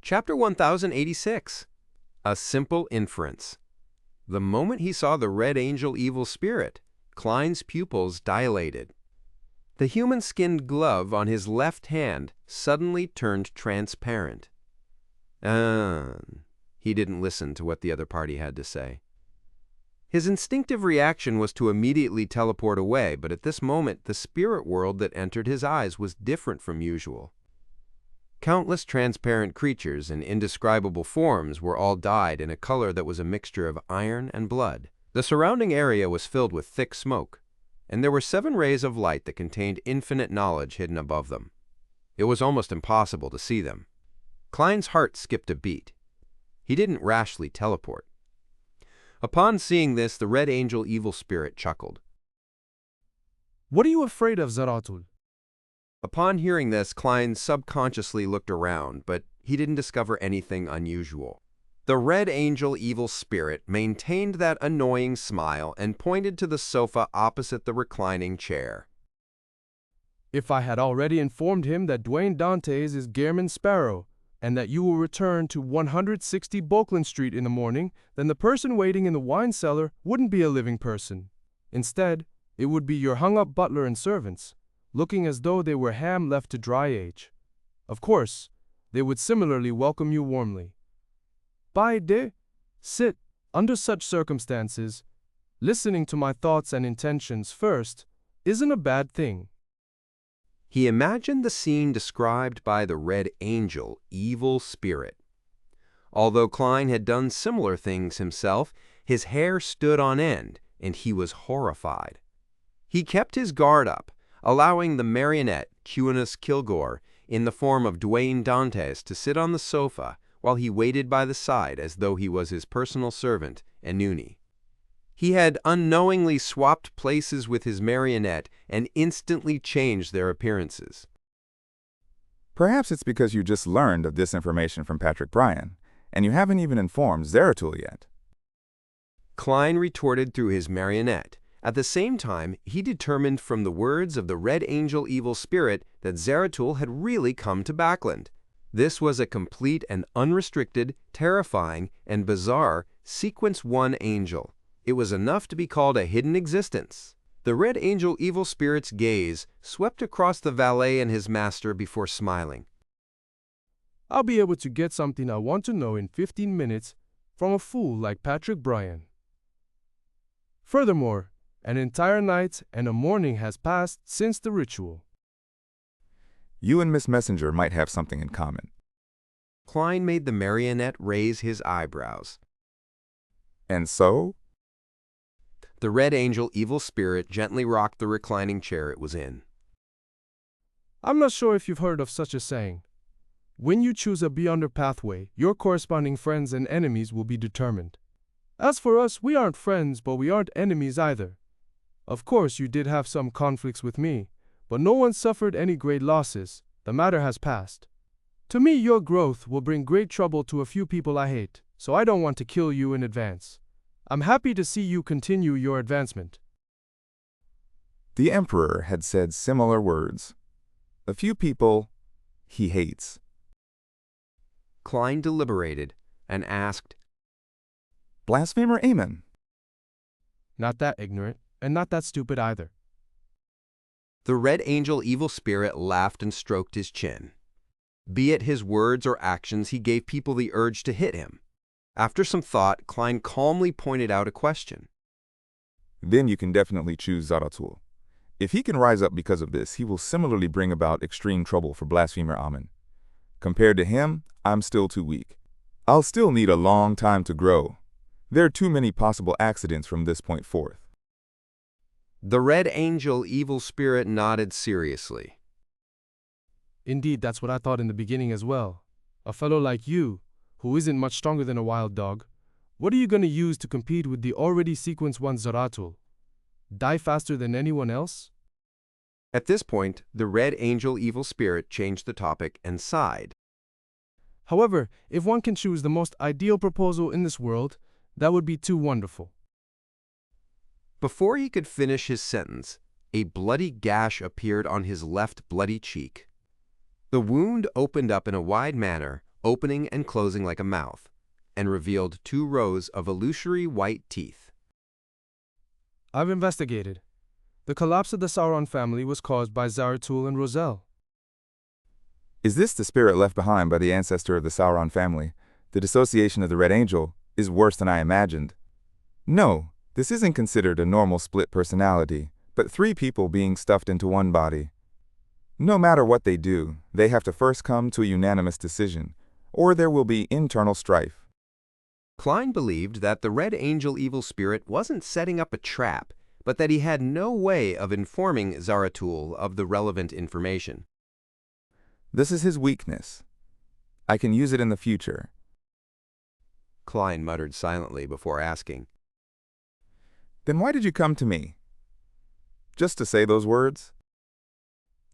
Chapter 1086. A Simple Inference. The moment he saw the Red Angel evil spirit, Klein's pupils dilated. The human-skinned glove on his left hand suddenly turned transparent. He didn't listen to what the other party had to say. His instinctive reaction was to immediately teleport away, but at this moment the spirit world that entered his eyes was different from usual. Countless transparent creatures in indescribable forms were all dyed in a color that was a mixture of iron and blood. The surrounding area was filled with thick smoke, and there were 7 rays of light that contained infinite knowledge hidden above them. It was almost impossible to see them. Klein's heart skipped a beat. He didn't rashly teleport. Upon seeing this, the Red Angel evil spirit chuckled. "What are you afraid of, Zaratul?" Upon hearing this, Klein subconsciously looked around, but he didn't discover anything unusual. The Red Angel evil spirit maintained that annoying smile and pointed to the sofa opposite the reclining chair. "If I had already informed him that Dwayne Dantes is Gehrman Sparrow, and that you will return to 160 Bulkland Street in the morning, then the person waiting in the wine cellar wouldn't be a living person. Instead, it would be your hung-up butler and servants, looking as though they were ham left to dry age. Of course, they would similarly welcome you warmly. Sit. Under such circumstances, listening to my thoughts and intentions first isn't a bad thing." He imagined the scene described by the Red Angel evil spirit. Although Klein had done similar things himself, his hair stood on end, and he was horrified. He kept his guard up, allowing the marionette, Cuinus Kilgore, in the form of Dwayne Dantes, to sit on the sofa while he waited by the side as though he was his personal servant, Enuni. He had unknowingly swapped places with his marionette and instantly changed their appearances. Perhaps it's because you just learned of this information from Patrick Bryan, and you haven't even informed Zaratul yet. Klein retorted through his marionette. At the same time, he determined from the words of the Red Angel evil spirit that Zaratul had really come to Backland. This was a complete and unrestricted, terrifying, and bizarre Sequence 1 angel. It was enough to be called a hidden existence. The Red Angel evil spirit's gaze swept across the valet and his master before smiling. "I'll be able to get something I want to know in 15 minutes from a fool like Patrick Bryan. Furthermore, an entire night and a morning has passed since the ritual." You and Miss Messenger might have something in common. Klein made the marionette raise his eyebrows. And so? The Red Angel evil spirit gently rocked the reclining chair it was in. "I'm not sure if you've heard of such a saying. When you choose a beyonder pathway, your corresponding friends and enemies will be determined. As for us, we aren't friends, but we aren't enemies either. Of course, you did have some conflicts with me, but no one suffered any great losses. The matter has passed. To me, your growth will bring great trouble to a few people I hate, so I don't want to kill you in advance. I'm happy to see you continue your advancement." The Emperor had said similar words. A few people he hates. Klein deliberated and asked, Blasphemer Amen. "Not that ignorant, and not that stupid either." The Red Angel evil spirit laughed and stroked his chin. Be it his words or actions, he gave people the urge to hit him. After some thought, Klein calmly pointed out a question. Then you can definitely choose Zaratul. If he can rise up because of this, he will similarly bring about extreme trouble for Blasphemer Amen. Compared to him, I'm still too weak. I'll still need a long time to grow. There are too many possible accidents from this point forth. The Red Angel evil spirit nodded seriously. "Indeed, that's what I thought in the beginning as well. A fellow like you, who isn't much stronger than a wild dog, what are you going to use to compete with the already Sequence 1 Zaratul? Die faster than anyone else?" At this point, the Red Angel evil spirit changed the topic and sighed. "However, if one can choose the most ideal proposal in this world, that would be too wonderful." Before he could finish his sentence, a bloody gash appeared on his left bloody cheek. The wound opened up in a wide manner, opening and closing like a mouth, and revealed 2 rows of illusory white teeth. I've investigated. The collapse of the Sauron family was caused by Zaratul and Roselle. Is this the spirit left behind by the ancestor of the Sauron family? The dissociation of the Red Angel is worse than I imagined. No, this isn't considered a normal split personality, but 3 people being stuffed into one body. No matter what they do, they have to first come to a unanimous decision, or there will be internal strife. Klein believed that the Red Angel evil spirit wasn't setting up a trap, but that he had no way of informing Zaratul of the relevant information. This is his weakness. I can use it in the future. Klein muttered silently before asking, Then why did you come to me? Just to say those words?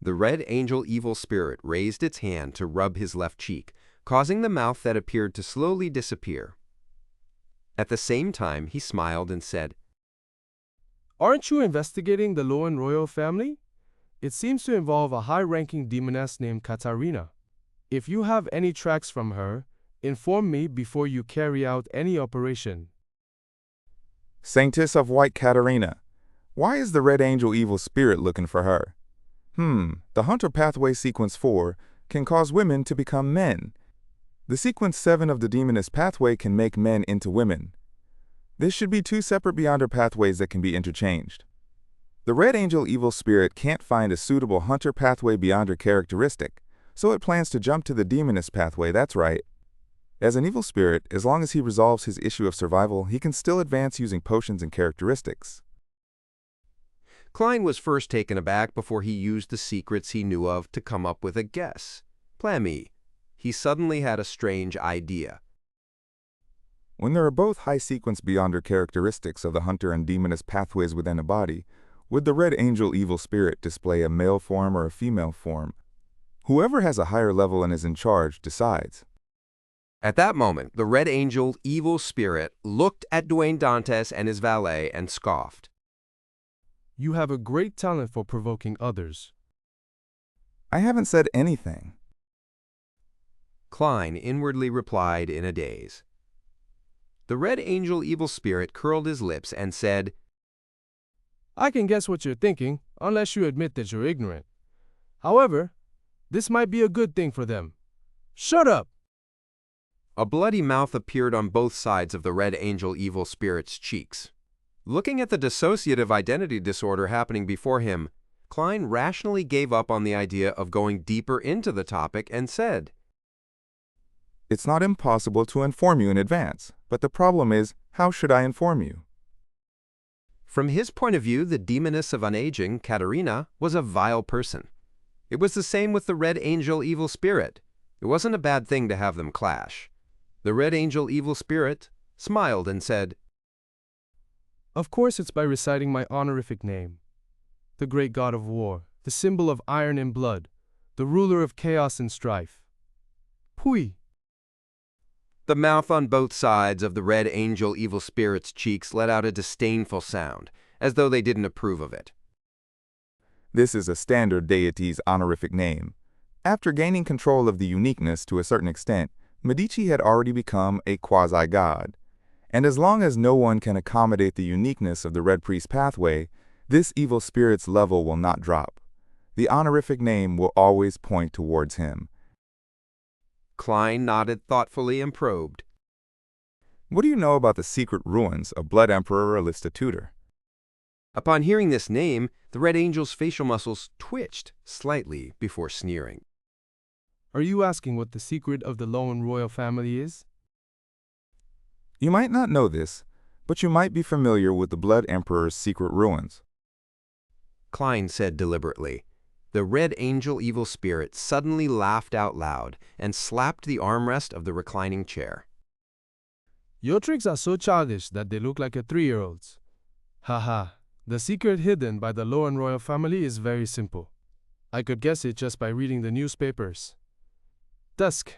The Red Angel evil spirit raised its hand to rub his left cheek, causing the mouth that appeared to slowly disappear. At the same time, he smiled and said, Aren't you investigating the Lowen royal family? It seems to involve a high-ranking demoness named Katarina. If you have any tracks from her, inform me before you carry out any operation. Saintess of White Katarina. Why is the Red Angel evil spirit looking for her? The Hunter Pathway Sequence 4 can cause women to become men. The Sequence 7 of the Demoness Pathway can make men into women. This should be 2 separate Beyonder pathways that can be interchanged. The Red Angel evil spirit can't find a suitable Hunter Pathway Beyonder characteristic, so it plans to jump to the Demoness Pathway, that's right. As an evil spirit, as long as he resolves his issue of survival, he can still advance using potions and characteristics. Klein was first taken aback before he used the secrets he knew of to come up with a guess. Plan E. He suddenly had a strange idea. When there are both high-sequence Beyonder characteristics of the Hunter and Demoness pathways within a body, would the Red Angel evil spirit display a male form or a female form? Whoever has a higher level and is in charge decides. At that moment, the Red Angel evil spirit looked at Duane Dantes and his valet and scoffed. You have a great talent for provoking others. I haven't said anything. Klein inwardly replied in a daze. The Red Angel evil spirit curled his lips and said, I can guess what you're thinking, unless you admit that you're ignorant. However, this might be a good thing for them. Shut up! A bloody mouth appeared on both sides of the Red Angel evil spirit's cheeks. Looking at the dissociative identity disorder happening before him, Klein rationally gave up on the idea of going deeper into the topic and said, It's not impossible to inform you in advance, but the problem is, how should I inform you? From his point of view, the demoness of unaging, Katarina, was a vile person. It was the same with the Red Angel evil spirit. It wasn't a bad thing to have them clash. The Red Angel evil spirit smiled and said, Of course it's by reciting my honorific name. The great god of war, the symbol of iron and blood, the ruler of chaos and strife. Pui. The mouth on both sides of the Red Angel evil spirit's cheeks let out a disdainful sound, as though they didn't approve of it. This is a standard deity's honorific name. After gaining control of the uniqueness to a certain extent, Medici had already become a quasi-god. And as long as no one can accommodate the uniqueness of the Red Priest pathway, this evil spirit's level will not drop. The honorific name will always point towards him. Klein nodded thoughtfully and probed. What do you know about the secret ruins of Blood Emperor Alista Tudor? Upon hearing this name, the Red Angel's facial muscles twitched slightly before sneering. Are you asking what the secret of the Lowen royal family is? You might not know this, but you might be familiar with the Blood Emperor's secret ruins. Klein said deliberately. The Red Angel evil spirit suddenly laughed out loud and slapped the armrest of the reclining chair. Your tricks are so childish that they look like a 3-year-old's. Haha, the secret hidden by the Lowen royal family is very simple. I could guess it just by reading the newspapers. Dusk.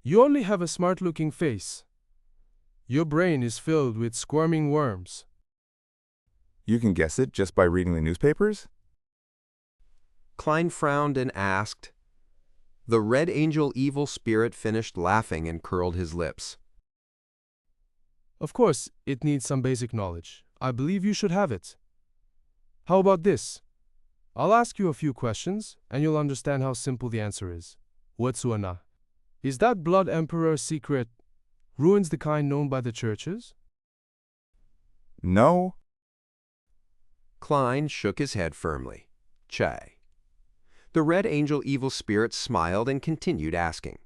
You only have a smart-looking face. Your brain is filled with squirming worms. You can guess it just by reading the newspapers? Klein frowned and asked, The red angel evil spirit finished laughing and curled his lips. Of course, it needs some basic knowledge. I believe you should have it. How about this? I'll ask you a few questions, and you'll understand how simple the answer is. Whatsuana? Is that Blood Emperor secret ruins the kind known by the churches? No. Klein shook his head firmly. Che. The red angel evil spirit smiled and continued asking.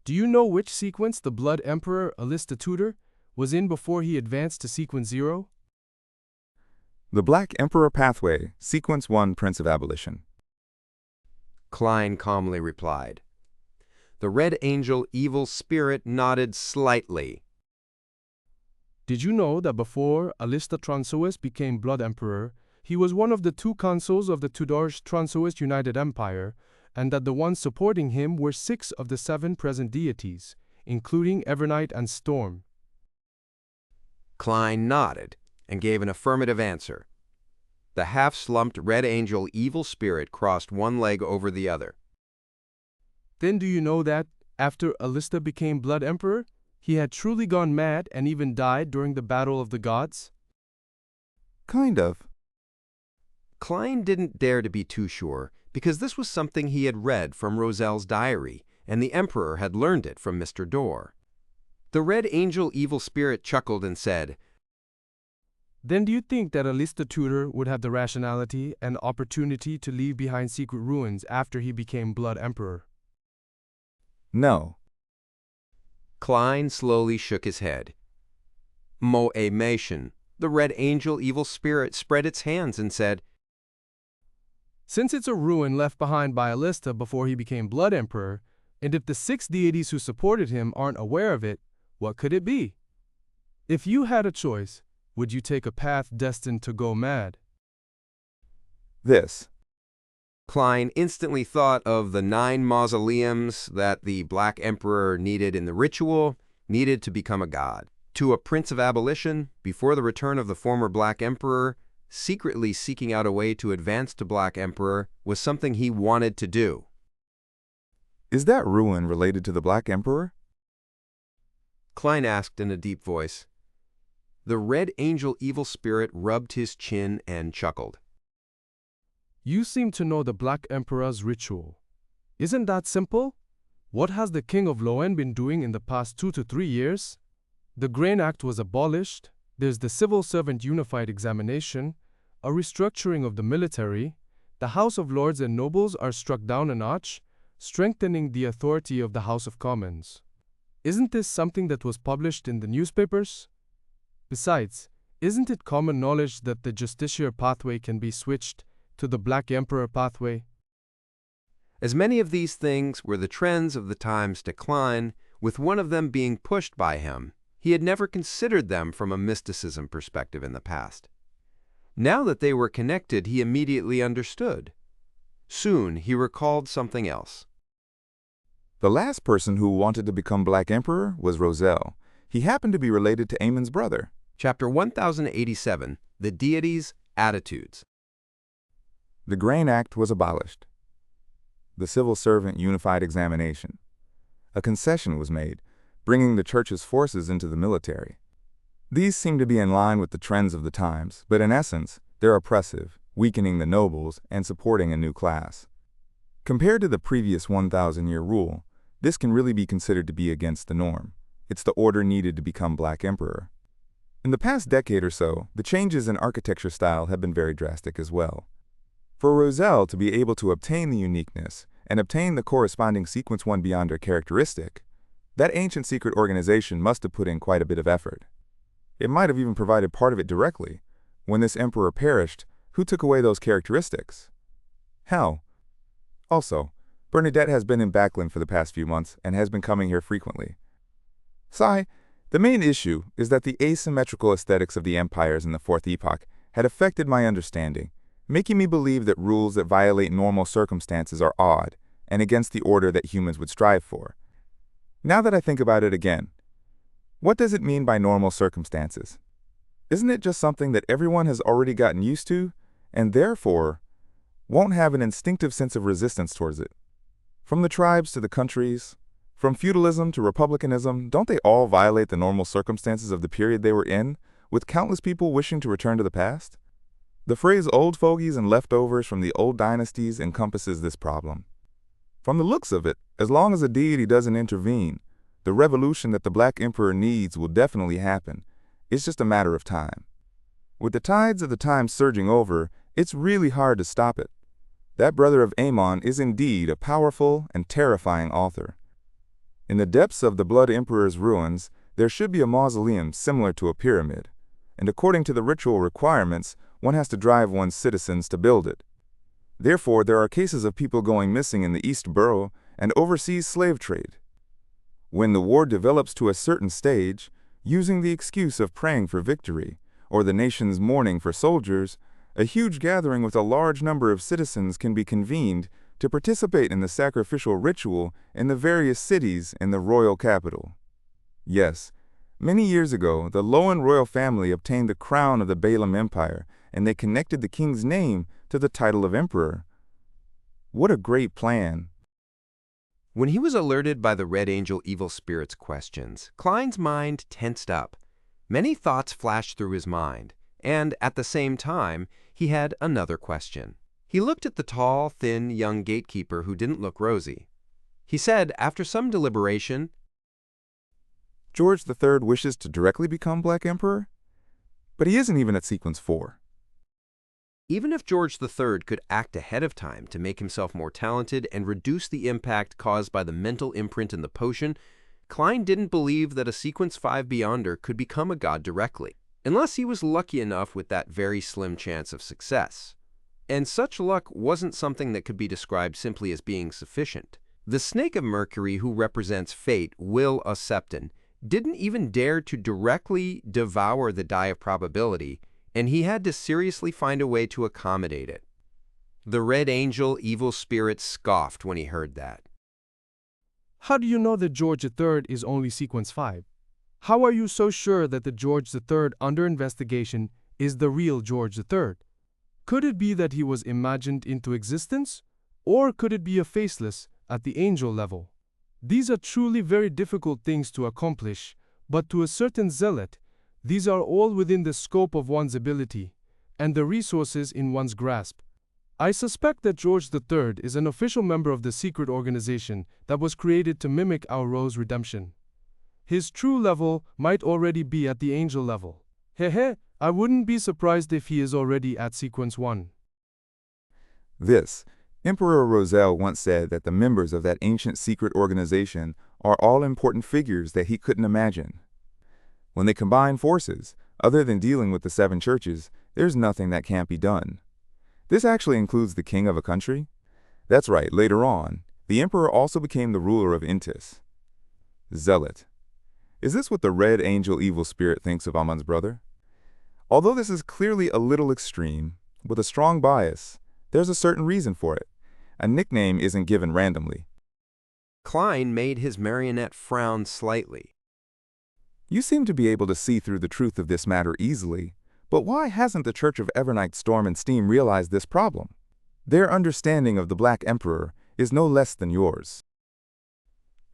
Do you know which sequence the Blood Emperor Alista Tudor was in before he advanced to Sequence 0? The Black Emperor Pathway, Sequence 1, Prince of Abolition. Klein calmly replied. The red angel evil spirit nodded slightly. Did you know that before Alista Tronsois became Blood Emperor, he was one of the 2 consuls of the Tudorish Tronsois United Empire, and that the ones supporting him were 6 of the 7 present deities, including Evernight and Storm? Klein nodded and gave an affirmative answer. The half-slumped red angel evil spirit crossed one leg over the other. Then do you know that, after Alista became Blood Emperor, he had truly gone mad and even died during the Battle of the Gods? Kind of. Klein didn't dare to be too sure, because this was something he had read from Roselle's diary, and the Emperor had learned it from Mr. Dorr. The red angel evil spirit chuckled and said, Then do you think that Alista Tudor would have the rationality and opportunity to leave behind secret ruins after he became Blood Emperor? No. Klein slowly shook his head. Mo'emation, the red angel evil spirit spread its hands and said, Since it's a ruin left behind by Alista before he became Blood Emperor, and if the 6 deities who supported him aren't aware of it, what could it be? If you had a choice, would you take a path destined to go mad? This. Klein instantly thought of the 9 mausoleums that the Black Emperor needed in the ritual, needed to become a god. To a Prince of Abolition, before the return of the former Black Emperor, secretly seeking out a way to advance to Black Emperor was something he wanted to do. Is that ruin related to the Black Emperor? Klein asked in a deep voice. The red angel evil spirit rubbed his chin and chuckled. You seem to know the Black Emperor's ritual. Isn't that simple? What has the King of Loen been doing in the past 2 to 3 years? The Grain Act was abolished, there's the Civil Servant Unified Examination, a restructuring of the military, the House of Lords and Nobles are struck down a notch, strengthening the authority of the House of Commons. Isn't this something that was published in the newspapers? Besides, isn't it common knowledge that the Justiciar pathway can be switched to the Black Emperor pathway? As many of these things were the trends of the times to Klein, with one of them being pushed by him, he had never considered them from a mysticism perspective in the past. Now that they were connected, he immediately understood. Soon he recalled something else. The last person who wanted to become Black Emperor was Roselle. He happened to be related to Amon's brother. Chapter 1087, The Deities, Attitudes. The Grain Act was abolished. The Civil Servant Unified Examination. A concession was made, bringing the church's forces into the military. These seem to be in line with the trends of the times, but in essence, they're oppressive, weakening the nobles and supporting a new class. Compared to the previous 1,000-year rule, this can really be considered to be against the norm. It's the order needed to become Black Emperor. In the past decade or so, the changes in architecture style have been very drastic as well. For Roselle to be able to obtain the uniqueness and obtain the corresponding Sequence 1 Beyonder characteristic, that ancient secret organization must have put in quite a bit of effort. It might have even provided part of it directly. When this emperor perished, who took away those characteristics? How? Also, Bernadette has been in Backlund for the past few months and has been coming here frequently. Sai, the main issue is that the asymmetrical aesthetics of the empires in the Fourth Epoch had affected my understanding, making me believe that rules that violate normal circumstances are odd and against the order that humans would strive for. Now that I think about it again, what does it mean by normal circumstances? Isn't it just something that everyone has already gotten used to, and therefore won't have an instinctive sense of resistance towards it? From the tribes to the countries, from feudalism to republicanism, don't they all violate the normal circumstances of the period they were in, with countless people wishing to return to the past? The phrase old fogies and leftovers from the old dynasties encompasses this problem. From the looks of it, as long as a deity doesn't intervene, the revolution that the Black Emperor needs will definitely happen. It's just a matter of time. With the tides of the time surging over, it's really hard to stop it. That brother of Aemon is indeed a powerful and terrifying author. In the depths of the Blood Emperor's ruins, there should be a mausoleum similar to a pyramid, and according to the ritual requirements, one has to drive one's citizens to build it. Therefore, there are cases of people going missing in the East Borough and overseas slave trade. When the war develops to a certain stage, using the excuse of praying for victory, or the nation's mourning for soldiers, a huge gathering with a large number of citizens can be convened to participate in the sacrificial ritual in the various cities in the royal capital. Yes, many years ago, the Loan royal family obtained the crown of the Balaam Empire, and they connected the king's name to the title of emperor. What a great plan! When he was alerted by the Red Angel evil spirit's questions, Klein's mind tensed up. Many thoughts flashed through his mind, and at the same time, he had another question. He looked at the tall, thin, young gatekeeper who didn't look rosy. He said, after some deliberation, George III wishes to directly become Black Emperor, but he isn't even at sequence 4. Even if George III could act ahead of time to make himself more talented and reduce the impact caused by the mental imprint in the potion, Klein didn't believe that a Sequence 5 Beyonder could become a god directly, unless he was lucky enough with that very slim chance of success. And such luck wasn't something that could be described simply as being sufficient. The Snake of Mercury, who represents fate, Will a Septon, didn't even dare to directly devour the die of probability, and he had to seriously find a way to accommodate it. The Red Angel evil spirit scoffed when he heard that. How do you know that George III is only Sequence 5? How are you so sure that the George III under investigation is the real George III? Could it be that he was imagined into existence? Or could it be a faceless at the angel level? These are truly very difficult things to accomplish, but to a certain zealot, these are all within the scope of one's ability and the resources in one's grasp. I suspect that George III is an official member of the secret organization that was created to mimic our Rose redemption. His true level might already be at the angel level. Hehe, I wouldn't be surprised if he is already at Sequence 1. Emperor Roselle once said that the members of that ancient secret organization are all important figures that he couldn't imagine. When they combine forces, other than dealing with the 7 churches, there's nothing that can't be done. This actually includes the king of a country. That's right, later on, the emperor also became the ruler of Intis. Zealot. Is this what the Red Angel evil spirit thinks of Amon's brother? Although this is clearly a little extreme, with a strong bias, there's a certain reason for it. A nickname isn't given randomly. Klein made his marionette frown slightly. You seem to be able to see through the truth of this matter easily, but why hasn't the Church of Evernight Storm and Steam realized this problem? Their understanding of the Black Emperor is no less than yours.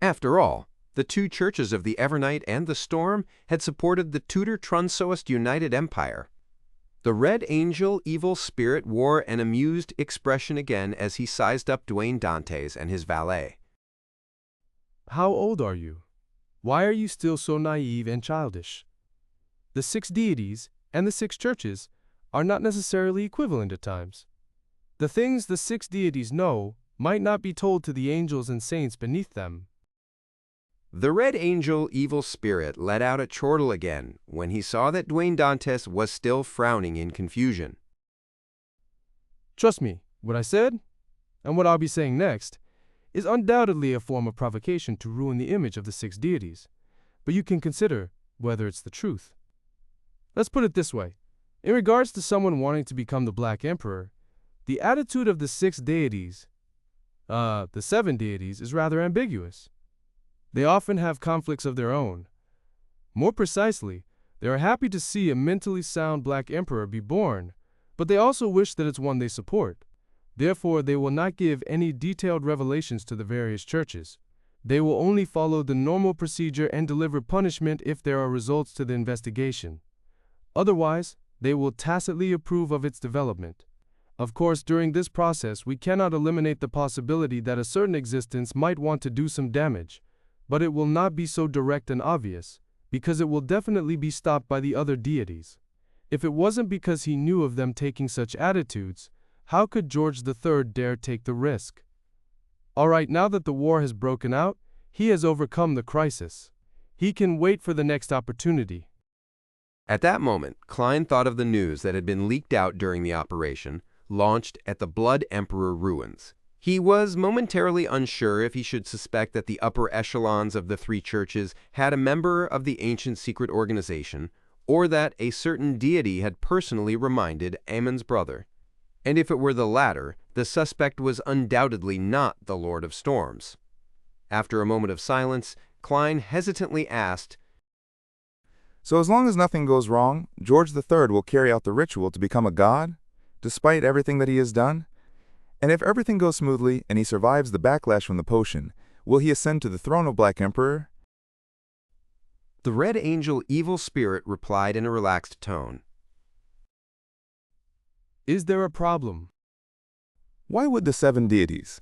After all, the 2 churches of the Evernight and the Storm had supported the Tudor Trunsoist United Empire. The Red Angel evil spirit wore an amused expression again as he sized up Dwayne Dantes and his valet. How old are you? Why are you still so naive and childish? The 6 deities and the 6 churches are not necessarily equivalent at times. The things the 6 deities know might not be told to the angels and saints beneath them. The Red Angel evil spirit let out a chortle again when he saw that Dwayne Dantes was still frowning in confusion. Trust me, what I said, and what I'll be saying next, is undoubtedly a form of provocation to ruin the image of the 6 deities, but you can consider whether it's the truth. Let's put it this way. In regards to someone wanting to become the Black Emperor, the attitude of the 6 deities, the 7 deities, is rather ambiguous. They often have conflicts of their own. More precisely, they are happy to see a mentally sound Black Emperor be born, but they also wish that it's one they support. Therefore, they will not give any detailed revelations to the various churches. They will only follow the normal procedure and deliver punishment if there are results to the investigation. Otherwise, they will tacitly approve of its development. Of course, during this process, we cannot eliminate the possibility that a certain existence might want to do some damage, but it will not be so direct and obvious, because it will definitely be stopped by the other deities. If it wasn't because he knew of them taking such attitudes, how could George III dare take the risk? Alright, now that the war has broken out, he has overcome the crisis. He can wait for the next opportunity. At that moment, Klein thought of the news that had been leaked out during the operation, launched at the Blood Emperor ruins. He was momentarily unsure if he should suspect that the upper echelons of the three churches had a member of the ancient secret organization, or that a certain deity had personally reminded Ammon's brother. And if it were the latter, the suspect was undoubtedly not the Lord of Storms. After a moment of silence, Klein hesitantly asked, So as long as nothing goes wrong, George III will carry out the ritual to become a god, despite everything that he has done? And if everything goes smoothly and he survives the backlash from the potion, will he ascend to the throne of Black Emperor? The Red Angel Evil Spirit replied in a relaxed tone. Is there a problem? Why would the 7 deities?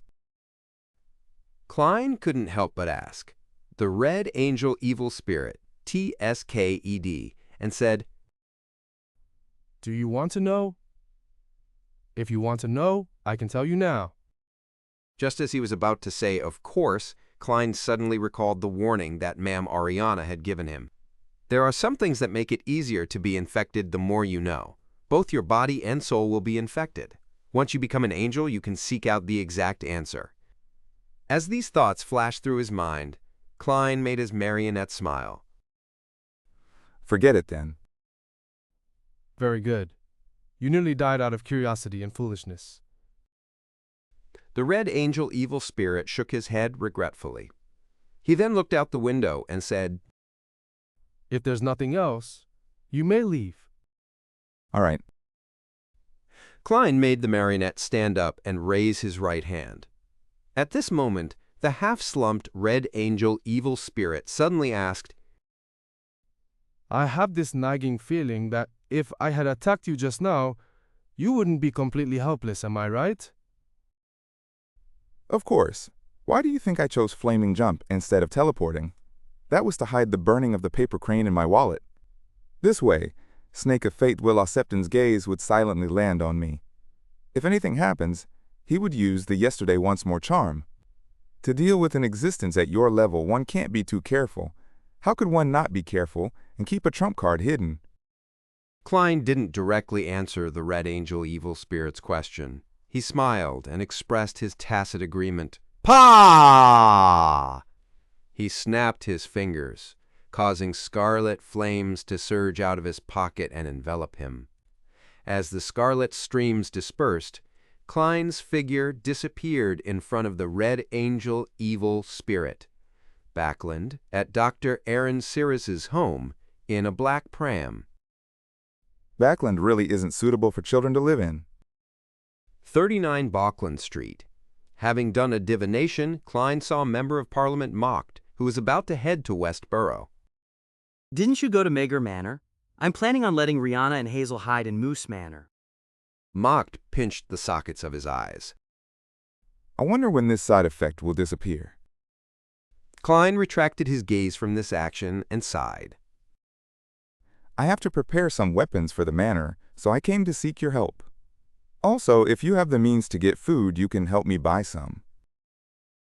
Klein couldn't help but ask. The Red Angel Evil Spirit, TSKED, and said, Do you want to know? If you want to know, I can tell you now. Just as he was about to say, of course, Klein suddenly recalled the warning that Ma'am Ariana had given him. There are some things that make it easier to be infected the more you know. Both your body and soul will be infected. Once you become an angel, you can seek out the exact answer. As these thoughts flashed through his mind, Klein made his marionette smile. Forget it then. Very good. You nearly died out of curiosity and foolishness. The Red Angel Evil Spirit shook his head regretfully. He then looked out the window and said, If there's nothing else, you may leave. All right. Klein made the marionette stand up and raise his right hand. At this moment, the half-slumped Red Angel Evil Spirit suddenly asked, I have this nagging feeling that if I had attacked you just now, you wouldn't be completely helpless, am I right? Of course. Why do you think I chose Flaming Jump instead of teleporting? That was to hide the burning of the paper crane in my wallet. This way, Snake of Fate Will Septon's gaze would silently land on me. If anything happens, he would use the Yesterday Once More charm. To deal with an existence at your level, one can't be too careful. How could one not be careful and keep a trump card hidden? Klein didn't directly answer the Red Angel Evil Spirit's question. He smiled and expressed his tacit agreement. Pa! He snapped his fingers, causing scarlet flames to surge out of his pocket and envelop him. As the scarlet streams dispersed, Klein's figure disappeared in front of the Red Angel Evil Spirit, Backlund at Dr. Aaron Sirris's home in a black pram. Backlund really isn't suitable for children to live in. 39 Backlund Street. Having done a divination, Klein saw Member of Parliament Mocked, who was about to head to Westborough. Didn't you go to Mager Manor? I'm planning on letting Rihanna and Hazel hide in Moose Manor. Mocked pinched the sockets of his eyes. I wonder when this side effect will disappear. Klein retracted his gaze from this action and sighed. I have to prepare some weapons for the manor, so I came to seek your help. Also, if you have the means to get food, you can help me buy some.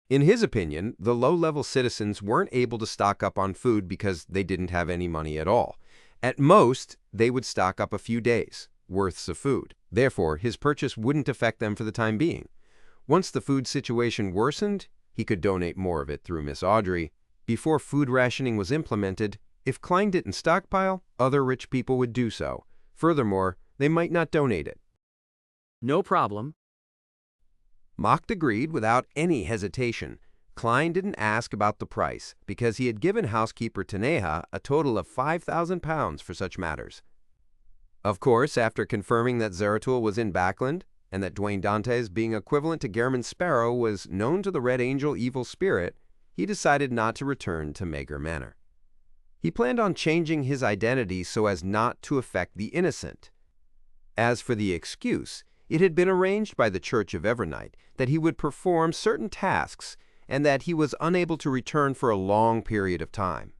In his opinion, the low-level citizens weren't able to stock up on food because they didn't have any money at all. At most, they would stock up a few days' worths of food. Therefore, his purchase wouldn't affect them for the time being. Once the food situation worsened, he could donate more of it through Miss Audrey. Before food rationing was implemented, if Klein didn't stockpile, other rich people would do so. Furthermore, they might not donate it. No problem. Mocked agreed without any hesitation. Klein didn't ask about the price because he had given housekeeper Taneha a total of £5,000 for such matters. Of course, after confirming that Zeratul was in Backlund and that Dwayne Dantes, being equivalent to Garamond Sparrow, was known to the Red Angel evil spirit, he decided not to return to Mager Manor. He planned on changing his identity so as not to affect the innocent. As for the excuse, it had been arranged by the Church of Evernight that he would perform certain tasks and that he was unable to return for a long period of time.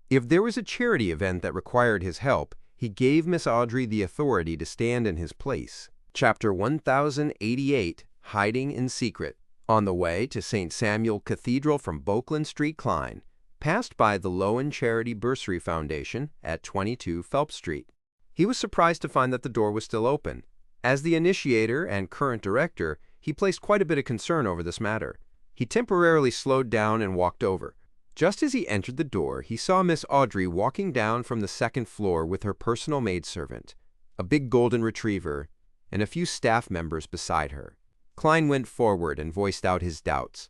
If there was a charity event that required his help, he gave Miss Audrey the authority to stand in his place. Chapter 1088, Hiding in Secret. On the way to St. Samuel Cathedral from Boakland Street, Klein passed by the Lowen Charity Bursary Foundation at 22 Phelps Street. He was surprised to find that the door was still open. As the initiator and current director, he placed quite a bit of concern over this matter. He temporarily slowed down and walked over. Just as he entered the door, he saw Miss Audrey walking down from the second floor with her personal maidservant, a big golden retriever, and a few staff members beside her. Klein went forward and voiced out his doubts.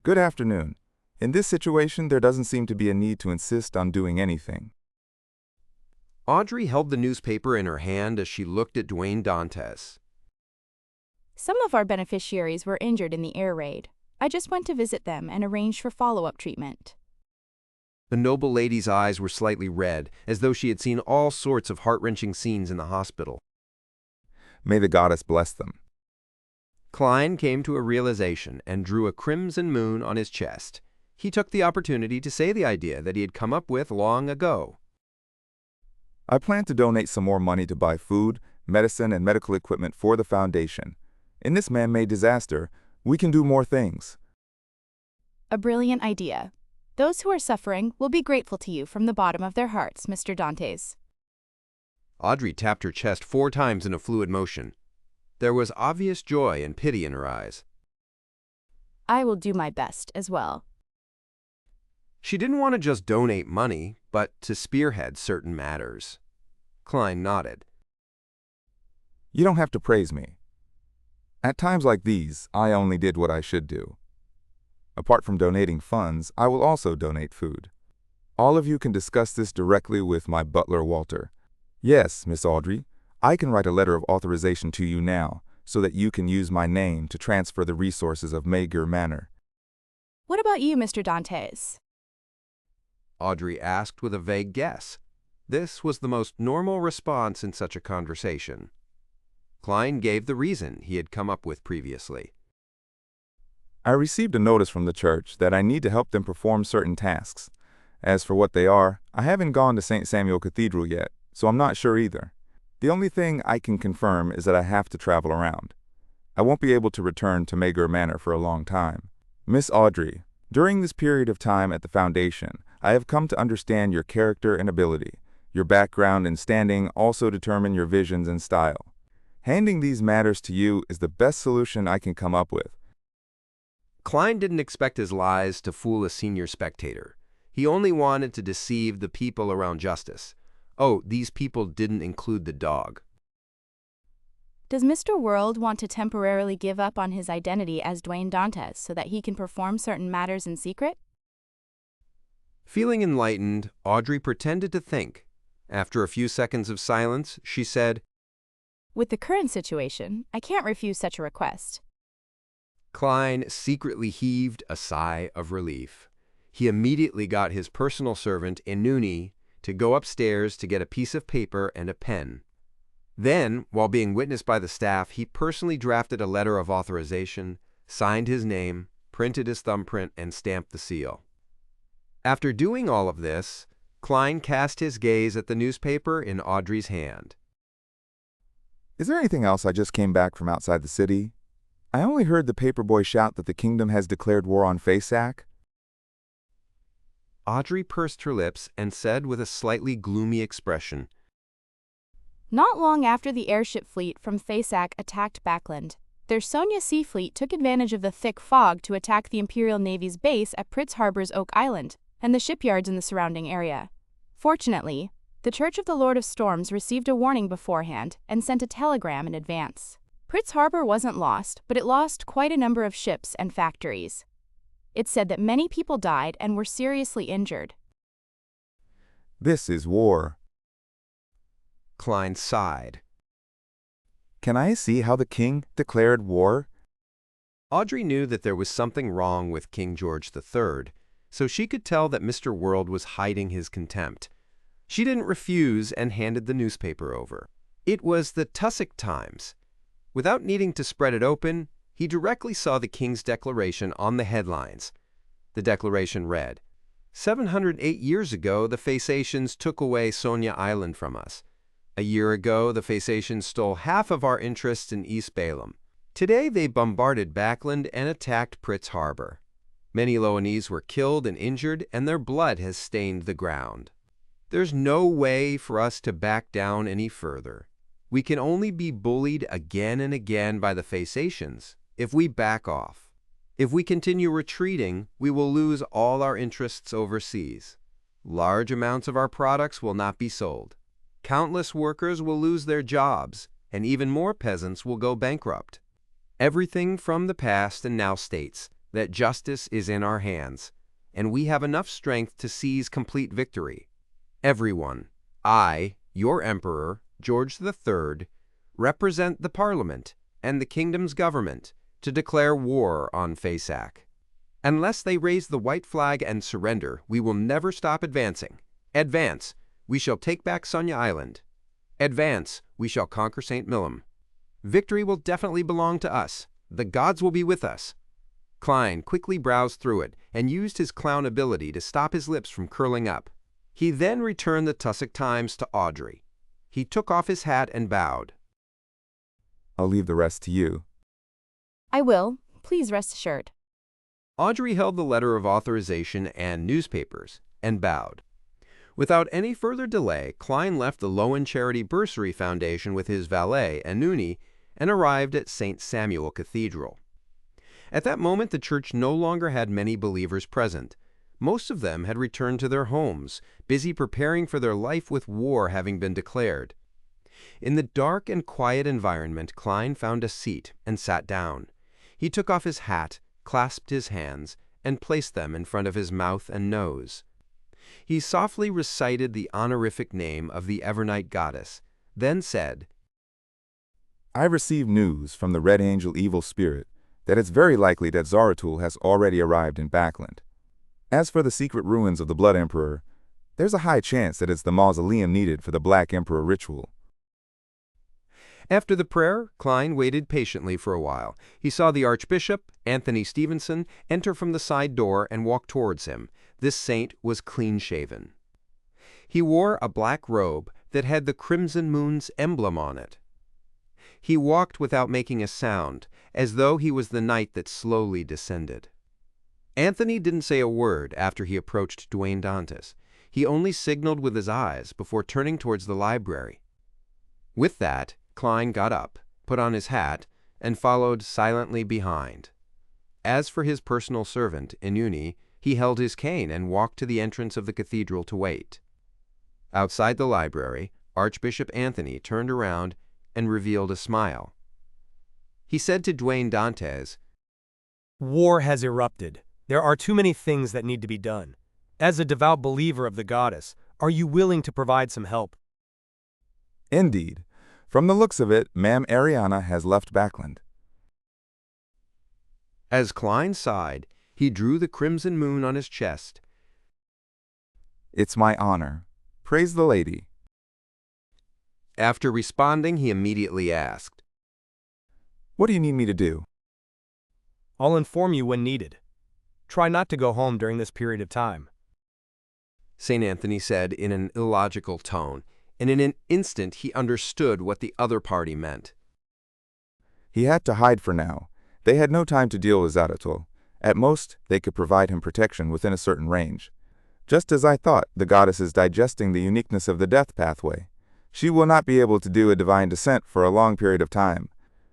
Good afternoon. In this situation, there doesn't seem to be a need to insist on doing anything. Audrey held the newspaper in her hand as she looked at Dwayne Dantes. Some of our beneficiaries were injured in the air raid. I just went to visit them and arranged for follow-up treatment. The noble lady's eyes were slightly red, as though she had seen all sorts of heart-wrenching scenes in the hospital. May the goddess bless them. Klein came to a realization and drew a crimson moon on his chest. He took the opportunity to say the idea that he had come up with long ago. I plan to donate some more money to buy food, medicine, and medical equipment for the foundation. In this man-made disaster, we can do more things. A brilliant idea. Those who are suffering will be grateful to you from the bottom of their hearts, Mr. Dantes. Audrey tapped her chest 4 times in a fluid motion. There was obvious joy and pity in her eyes. I will do my best as well. She didn't want to just donate money, but to spearhead certain matters. Klein nodded. You don't have to praise me. At times like these, I only did what I should do. Apart from donating funds, I will also donate food. All of you can discuss this directly with my butler, Walter. Yes, Miss Audrey, I can write a letter of authorization to you now, so that you can use my name to transfer the resources of Mager Manor. What about you, Mr. Dantes? Audrey asked with a vague guess. This was the most normal response in such a conversation. Klein gave the reason he had come up with previously. I received a notice from the church that I need to help them perform certain tasks. As for what they are, I haven't gone to St. Samuel Cathedral yet, so I'm not sure either. The only thing I can confirm is that I have to travel around. I won't be able to return to Mager Manor for a long time. Miss Audrey, during this period of time at the Foundation, I have come to understand your character and ability. Your background and standing also determine your visions and style. Handing these matters to you is the best solution I can come up with. Klein didn't expect his lies to fool a senior spectator. He only wanted to deceive the people around justice. Oh, these people didn't include the dog. Does Mr. World want to temporarily give up on his identity as Dwayne Dantes so that he can perform certain matters in secret? Feeling enlightened, Audrey pretended to think. After a few seconds of silence, she said, With the current situation, I can't refuse such a request. Klein secretly heaved a sigh of relief. He immediately got his personal servant, Inuni, to go upstairs to get a piece of paper and a pen. Then, while being witnessed by the staff, he personally drafted a letter of authorization, signed his name, printed his thumbprint, and stamped the seal. After doing all of this, Klein cast his gaze at the newspaper in Audrey's hand. Is there anything else? I just came back from outside the city. I only heard the paperboy shout that the kingdom has declared war on Faceac. Audrey pursed her lips and said with a slightly gloomy expression, Not long after the airship fleet from Faceac attacked Backland, their Sonia Sea Fleet took advantage of the thick fog to attack the Imperial Navy's base at Pritz Harbor's Oak Island and the shipyards in the surrounding area. Fortunately, the Church of the Lord of Storms received a warning beforehand and sent a telegram in advance. Pritz Harbor wasn't lost, but it lost quite a number of ships and factories. It said that many people died and were seriously injured. This is war. Klein sighed. Can I see how the king declared war? Audrey knew that there was something wrong with King George III, so she could tell that Mr. World was hiding his contempt. She didn't refuse and handed the newspaper over. It was the Tussock Times. Without needing to spread it open, he directly saw the king's declaration on the headlines. The declaration read, 708 years ago, the Phaeacians took away Sonia Island from us. A year ago, the Phaeacians stole half of our interests in East Balaam. Today, they bombarded Backland and attacked Pritz Harbor. Many Loanese were killed and injured, and their blood has stained the ground. There's no way for us to back down any further. We can only be bullied again and again by the Phaeacians if we back off. If we continue retreating, we will lose all our interests overseas. Large amounts of our products will not be sold. Countless workers will lose their jobs, and even more peasants will go bankrupt. Everything from the past and now states that justice is in our hands, and we have enough strength to seize complete victory. Everyone, I, your Emperor, George III, represent the Parliament and the kingdom's government to declare war on Phaeac. Unless they raise the white flag and surrender, we will never stop advancing. Advance, we shall take back Sonia Island. Advance, we shall conquer St. Millum. Victory will definitely belong to us. The gods will be with us. Klein quickly browsed through it and used his clown ability to stop his lips from curling up. He then returned the Tussock Times to Audrey. He took off his hat and bowed. I'll leave the rest to you. I will. Please rest assured. Audrey held the letter of authorization and newspapers and bowed. Without any further delay, Klein left the Lowen Charity Bursary Foundation with his valet, Anuni, and arrived at St. Samuel Cathedral. At that moment, the church no longer had many believers present. Most of them had returned to their homes, busy preparing for their life with war having been declared. In the dark and quiet environment, Klein found a seat and sat down. He took off his hat, clasped his hands, and placed them in front of his mouth and nose. He softly recited the honorific name of the Evernight goddess, then said, I received news from the Red Angel Evil Spirit that it's very likely that Zaratul has already arrived in Backland. As for the secret ruins of the Blood Emperor, there's a high chance that it's the mausoleum needed for the Black Emperor ritual. After the prayer, Klein waited patiently for a while. He saw the Archbishop, Anthony Stevenson, enter from the side door and walk towards him. This saint was clean-shaven. He wore a black robe that had the Crimson Moon's emblem on it. He walked without making a sound, as though he was the night that slowly descended. Anthony didn't say a word after he approached Duane Dantes. He only signaled with his eyes before turning towards the library. With that, Klein got up, put on his hat, and followed silently behind. As for his personal servant, Inuni, he held his cane and walked to the entrance of the cathedral to wait. Outside the library, Archbishop Anthony turned around and revealed a smile. He said to Duane Dantes, War has erupted. There are too many things that need to be done. As a devout believer of the goddess, are you willing to provide some help? Indeed. From the looks of it, Ma'am Ariana has left Backland. As Klein sighed, he drew the crimson moon on his chest. It's my honor. Praise the lady. After responding, he immediately asked, What do you need me to do? I'll inform you when needed. Try not to go home during this period of time. St. Anthony said in an illogical tone, and in an instant he understood what the other party meant. He had to hide for now. They had no time to deal with Zaratul. At most, they could provide him protection within a certain range. Just as I thought, the goddess is digesting the uniqueness of the death pathway. She will not be able to do a divine descent for a long period of time.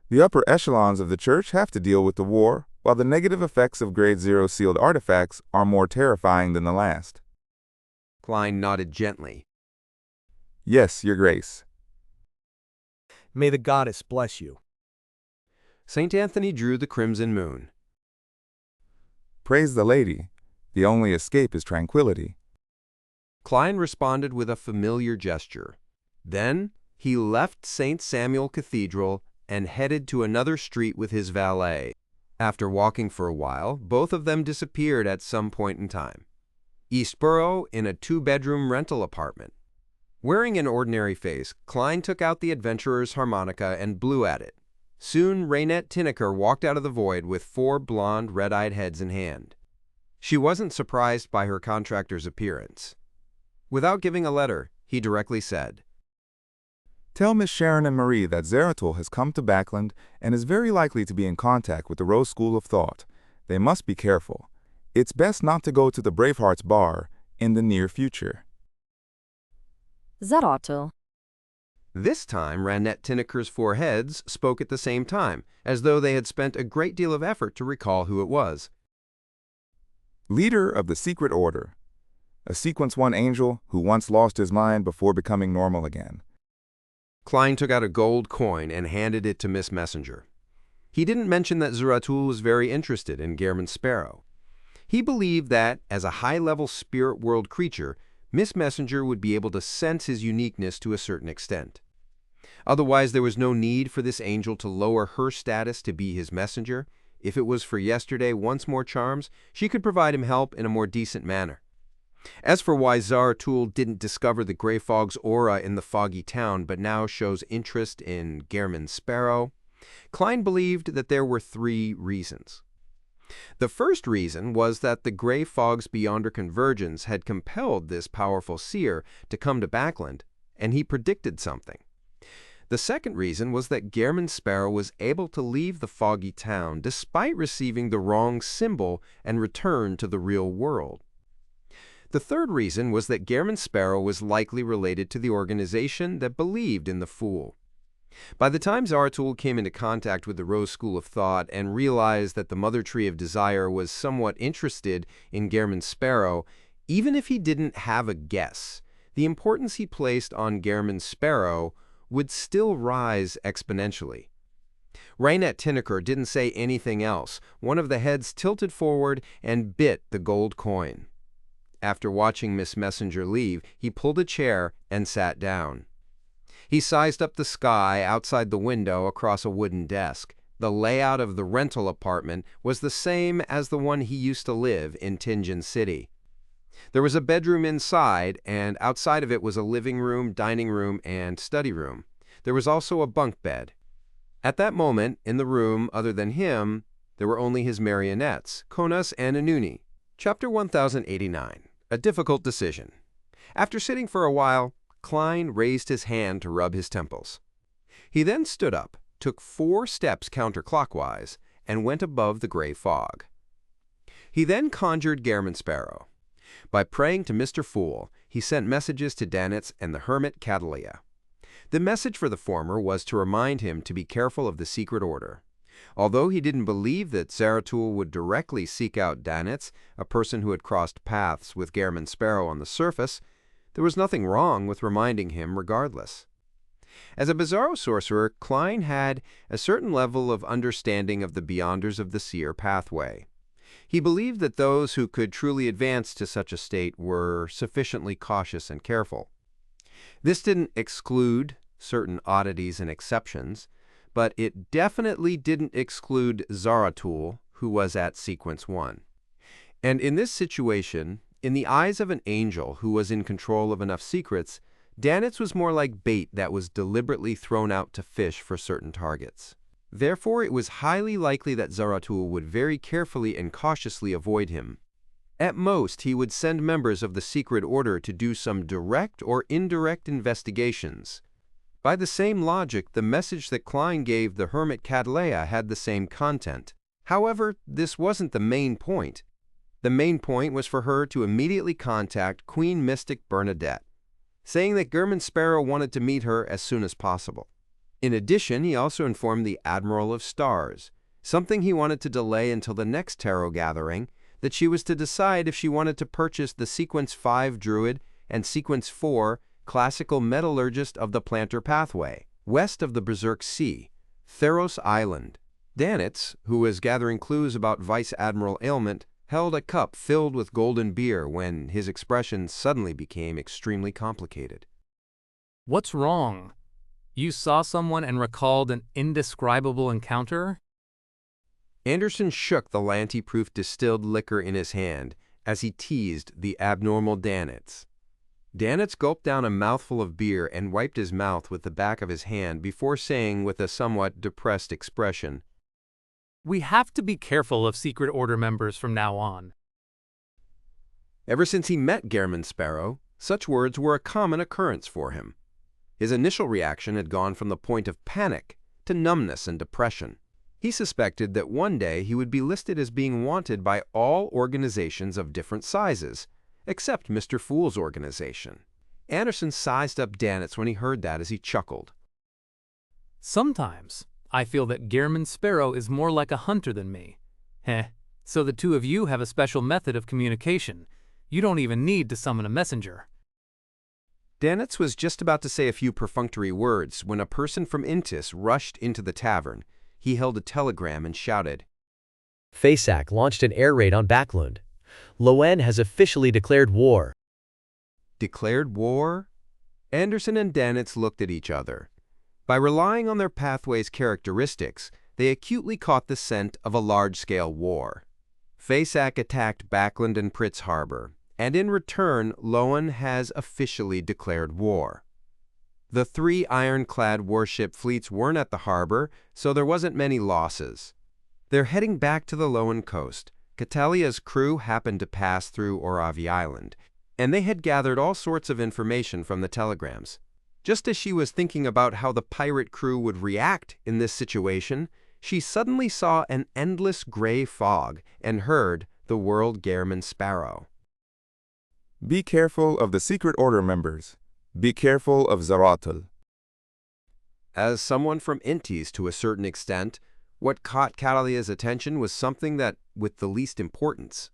The upper echelons of the church have to deal with the war, while the negative effects of Grade 0 sealed artifacts are more terrifying than the last. Klein nodded gently. Yes, Your Grace. May the goddess bless you. St. Anthony drew the crimson moon. Praise the lady. The only escape is tranquility. Klein responded with a familiar gesture. Then he left St. Samuel Cathedral and headed to another street with his valet. After walking for a while, both of them disappeared at some point in time. Eastborough in a two-bedroom rental apartment. Wearing an ordinary face, Klein took out the adventurer's harmonica and blew at it. Soon, Raynette Tinneker walked out of the void with 4 blonde, red-eyed heads in hand. She wasn't surprised by her contractor's appearance. Without giving a letter, he directly said, Tell Miss Sharon and Marie that Zeratul has come to Backland and is very likely to be in contact with the Rose School of Thought. They must be careful. It's best not to go to the Bravehearts bar in the near future. Zeratul. This time, Raynette Tinneker's 4 heads spoke at the same time, as though they had spent a great deal of effort to recall who it was. Leader of the Secret Order. A Sequence 1 angel who once lost his mind before becoming normal again. Klein took out a gold coin and handed it to Miss Messenger. He didn't mention that Zeratul was very interested in Gehrman Sparrow. He believed that, as a high-level spirit world creature, Miss Messenger would be able to sense his uniqueness to a certain extent. Otherwise, there was no need for this angel to lower her status to be his messenger. If it was for yesterday once more charms, she could provide him help in a more decent manner. As for why Zeratul didn't discover the Grey Fog's aura in the foggy town but now shows interest in Gehrman Sparrow, Klein believed that there were 3 reasons. The first reason was that the Grey Fog's Beyonder Convergence had compelled this powerful seer to come to Backland, and he predicted something. The second reason was that Gehrman Sparrow was able to leave the foggy town despite receiving the wrong symbol and return to the real world. The third reason was that Gehrman Sparrow was likely related to the organization that believed in the Fool. By the time Zeratul came into contact with the Rose School of Thought and realized that the Mother Tree of Desire was somewhat interested in Gehrman Sparrow, even if he didn't have a guess, the importance he placed on Gehrman Sparrow would still rise exponentially. Raynette Tinneker didn't say anything else. One of the heads tilted forward and bit the gold coin. After watching Miss Messenger leave, he pulled a chair and sat down. He sized up the sky outside the window across a wooden desk. The layout of the rental apartment was the same as the one he used to live in Tingen City. There was a bedroom inside, and outside of it was a living room, dining room, and study room. There was also a bunk bed. At that moment, in the room, other than him, there were only his marionettes, Konas and Anuni. Chapter 1089. A Difficult Decision. After sitting for a while, Klein raised his hand to rub his temples. He then stood up, took 4 steps counterclockwise, and went above the gray fog. He then conjured Gehrman Sparrow. By praying to Mr. Fool, he sent messages to Danitz and the hermit Catalea. The message for the former was to remind him to be careful of the secret order. Although he didn't believe that Zeratul would directly seek out Danitz, a person who had crossed paths with Gehrman Sparrow on the surface, there was nothing wrong with reminding him regardless. As a Bizarro sorcerer, Klein had a certain level of understanding of the Beyonders of the Seer pathway. He believed that those who could truly advance to such a state were sufficiently cautious and careful. This didn't exclude certain oddities and exceptions, but it definitely didn't exclude Zeratul, who was at Sequence 1. And in this situation, in the eyes of an angel who was in control of enough secrets, Danitz was more like bait that was deliberately thrown out to fish for certain targets. Therefore, it was highly likely that Zeratul would very carefully and cautiously avoid him. At most, he would send members of the secret order to do some direct or indirect investigations. By the same logic, the message that Klein gave the hermit Catalea had the same content. However, this wasn't the main point. The main point was for her to immediately contact Queen Mystic Bernadette, saying that Gehrman Sparrow wanted to meet her as soon as possible. In addition, he also informed the Admiral of Stars, something he wanted to delay until the next tarot gathering, that she was to decide if she wanted to purchase the Sequence 5 Druid and Sequence 4 Classical Metallurgist of the Planter Pathway, west of the Berserk Sea, Theros Island. Danitz, who was gathering clues about Vice Admiral Ailment, held a cup filled with golden beer when his expression suddenly became extremely complicated. What's wrong? You saw someone and recalled an indescribable encounter? Anderson shook the Lanty-proof distilled liquor in his hand as he teased the abnormal Danitz. Danitz gulped down a mouthful of beer and wiped his mouth with the back of his hand before saying with a somewhat depressed expression, We have to be careful of Secret Order members from now on. Ever since he met Gehrman Sparrow, such words were a common occurrence for him. His initial reaction had gone from the point of panic to numbness and depression. He suspected that one day he would be listed as being wanted by all organizations of different sizes, except Mr. Fool's organization. Anderson sized up Danitz when he heard that as he chuckled. Sometimes, I feel that Gehrman Sparrow is more like a hunter than me. So the two of you have a special method of communication. You don't even need to summon a messenger. Danitz was just about to say a few perfunctory words when a person from Intis rushed into the tavern. He held a telegram and shouted, FASAC launched an air raid on Backlund. LOTM has officially declared war. Declared war? Anderson and Danitz looked at each other. By relying on their pathway's characteristics, they acutely caught the scent of a large-scale war. FASAC attacked Backlund and Pritz Harbor, and in return, LOTM has officially declared war. The 3 ironclad warship fleets weren't at the harbor, so there wasn't many losses. They're heading back to the Loan coast. Catalia's crew happened to pass through Oravi Island, and they had gathered all sorts of information from the telegrams. Just as she was thinking about how the pirate crew would react in this situation, she suddenly saw an endless gray fog and heard the word Gehrman Sparrow. Be careful of the Secret Order members. Be careful of Zaratul. As someone from Intis to a certain extent, what caught Catalia's attention was something that with the least importance.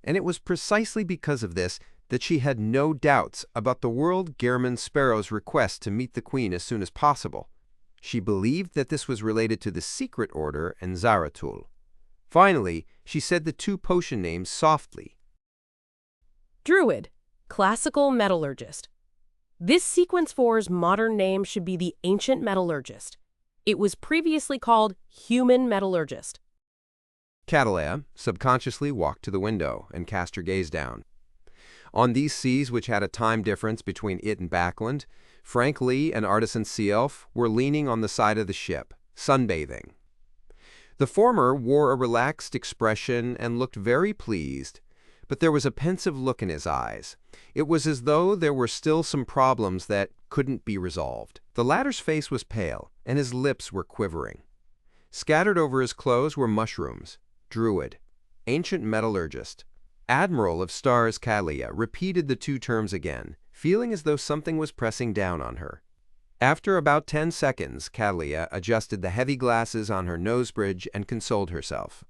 And it was precisely because of this that she had no doubts about the word Gehrman Sparrow's request to meet the Queen as soon as possible. She believed that this was related to the Secret Order and Zaratul. Finally, she said the 2 potion names softly. Druid, classical metallurgist. This Sequence 4's modern name should be the Ancient Metallurgist. It was previously called Human Metallurgist. Catalea subconsciously walked to the window and cast her gaze down. On these seas, which had a time difference between it and Backlund, Frank Lee and Artisan Seelf were leaning on the side of the ship, sunbathing. The former wore a relaxed expression and looked very pleased, but there was a pensive look in his eyes. It was as though there were still some problems that couldn't be resolved. The latter's face was pale, and his lips were quivering. Scattered over his clothes were mushrooms. Druid, Ancient Metallurgist, Admiral of Stars Catalia repeated the 2 terms again, feeling as though something was pressing down on her. After about 10 seconds, Catalia adjusted the heavy glasses on her nose bridge and consoled herself.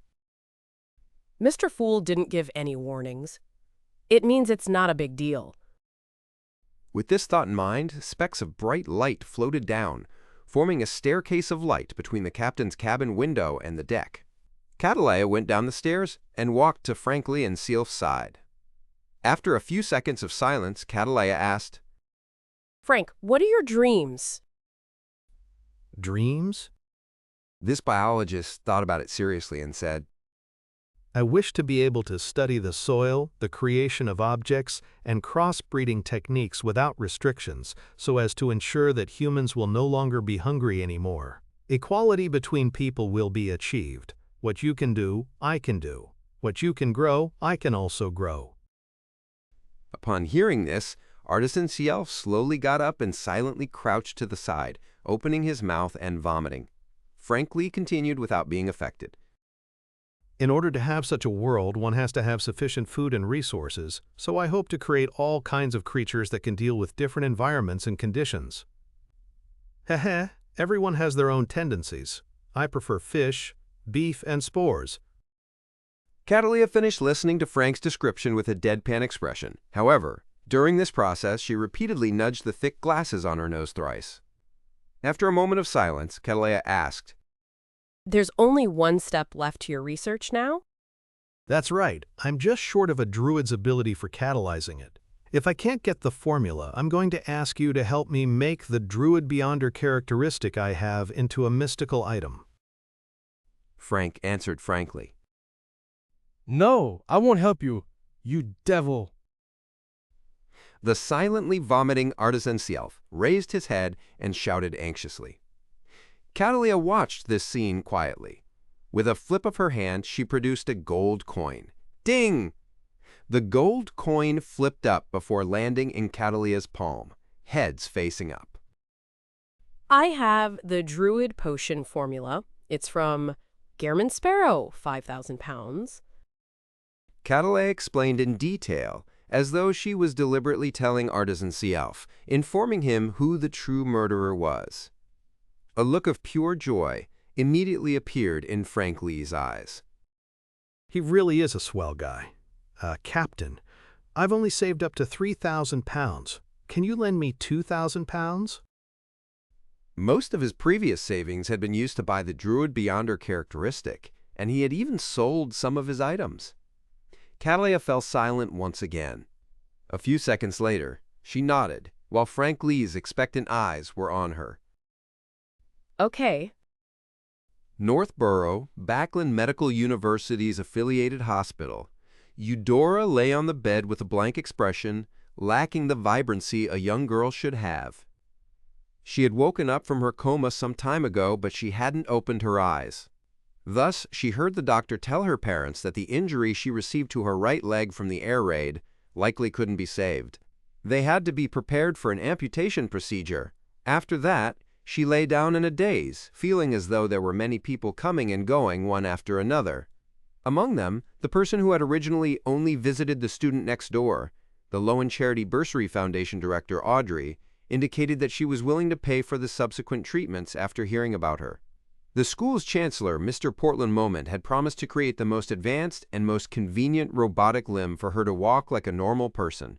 Mr. Fool didn't give any warnings. It means it's not a big deal. With this thought in mind, specks of bright light floated down, forming a staircase of light between the captain's cabin window and the deck. Catalia went down the stairs and walked to Frank Lee and Seelf's side. After a few seconds of silence, Catalia asked, Frank, what are your dreams? Dreams? This biologist thought about it seriously and said, I wish to be able to study the soil, the creation of objects, and cross-breeding techniques without restrictions, so as to ensure that humans will no longer be hungry anymore. Equality between people will be achieved. What you can do, I can do. What you can grow, I can also grow. Upon hearing this, Artisan Seelf slowly got up and silently crouched to the side, opening his mouth and vomiting. Frank Lee continued without being affected. In order to have such a world, one has to have sufficient food and resources, so I hope to create all kinds of creatures that can deal with different environments and conditions. Heh, everyone has their own tendencies. I prefer fish, beef, and spores. Catalia finished listening to Frank's description with a deadpan expression. However, during this process, she repeatedly nudged the thick glasses on her nose thrice. After a moment of silence, Catalia asked, There's only one step left to your research now? That's right, I'm just short of a druid's ability for catalyzing it. If I can't get the formula, I'm going to ask you to help me make the Druid Beyonder characteristic I have into a mystical item. Frank answered frankly. No, I won't help you, you devil. The silently vomiting artisan Sielf raised his head and shouted anxiously. Catalia watched this scene quietly. With a flip of her hand, she produced a gold coin. Ding! The gold coin flipped up before landing in Catalia's palm, heads facing up. I have the Druid Potion formula. It's from Gehrman Sparrow, 5,000 pounds. Catalia explained in detail, as though she was deliberately telling artisan Sielf, informing him who the true murderer was. A look of pure joy immediately appeared in Frank Lee's eyes. He really is a swell guy. Captain, I've only saved up to 3,000 pounds. Can you lend me 2,000 pounds? Most of his previous savings had been used to buy the Druid Beyonder characteristic, and he had even sold some of his items. Catalia fell silent once again. A few seconds later, she nodded, while Frank Lee's expectant eyes were on her. Okay. Northborough, Backlund Medical University's affiliated hospital. Eudora lay on the bed with a blank expression, lacking the vibrancy a young girl should have. She had woken up from her coma some time ago, but she hadn't opened her eyes. Thus, she heard the doctor tell her parents that the injury she received to her right leg from the air raid likely couldn't be saved. They had to be prepared for an amputation procedure. After that, she lay down in a daze, feeling as though there were many people coming and going one after another. Among them, the person who had originally only visited the student next door, the Lowen Charity Bursary Foundation director Audrey, indicated that she was willing to pay for the subsequent treatments after hearing about her. The school's chancellor, Mr. Portland Moment, had promised to create the most advanced and most convenient robotic limb for her to walk like a normal person.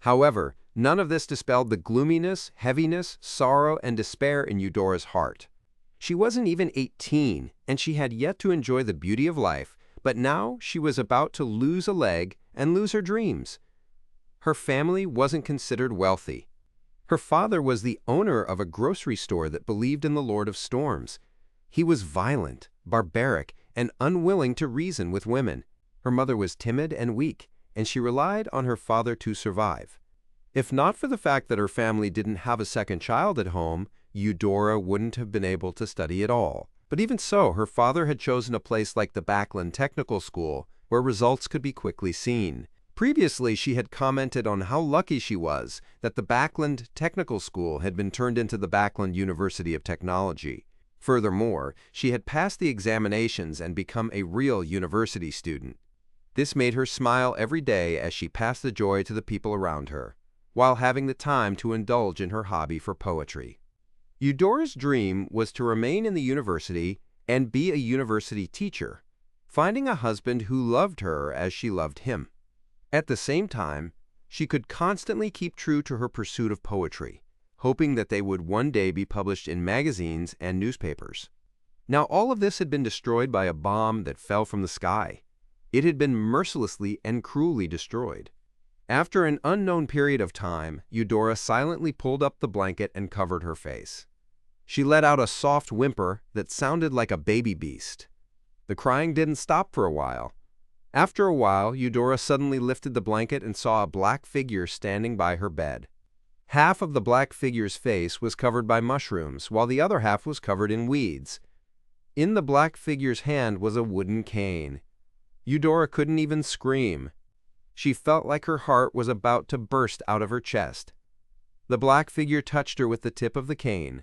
However, none of this dispelled the gloominess, heaviness, sorrow, and despair in Eudora's heart. She wasn't even 18, and she had yet to enjoy the beauty of life, but now she was about to lose a leg and lose her dreams. Her family wasn't considered wealthy. Her father was the owner of a grocery store that believed in the Lord of Storms. He was violent, barbaric, and unwilling to reason with women. Her mother was timid and weak, and she relied on her father to survive. If not for the fact that her family didn't have a second child at home, Eudora wouldn't have been able to study at all. But even so, her father had chosen a place like the Backlund Technical School, where results could be quickly seen. Previously, she had commented on how lucky she was that the Backlund Technical School had been turned into the Backlund University of Technology. Furthermore, she had passed the examinations and become a real university student. This made her smile every day as she passed the joy to the people around her, while having the time to indulge in her hobby for poetry. Eudora's dream was to remain in the university and be a university teacher, finding a husband who loved her as she loved him. At the same time, she could constantly keep true to her pursuit of poetry, hoping that they would one day be published in magazines and newspapers. Now all of this had been destroyed by a bomb that fell from the sky. It had been mercilessly and cruelly destroyed. After an unknown period of time, Eudora silently pulled up the blanket and covered her face. She let out a soft whimper that sounded like a baby beast. The crying didn't stop for a while. After a while, Eudora suddenly lifted the blanket and saw a black figure standing by her bed. Half of the black figure's face was covered by mushrooms, while the other half was covered in weeds. In the black figure's hand was a wooden cane. Eudora couldn't even scream. She felt like her heart was about to burst out of her chest. The black figure touched her with the tip of the cane.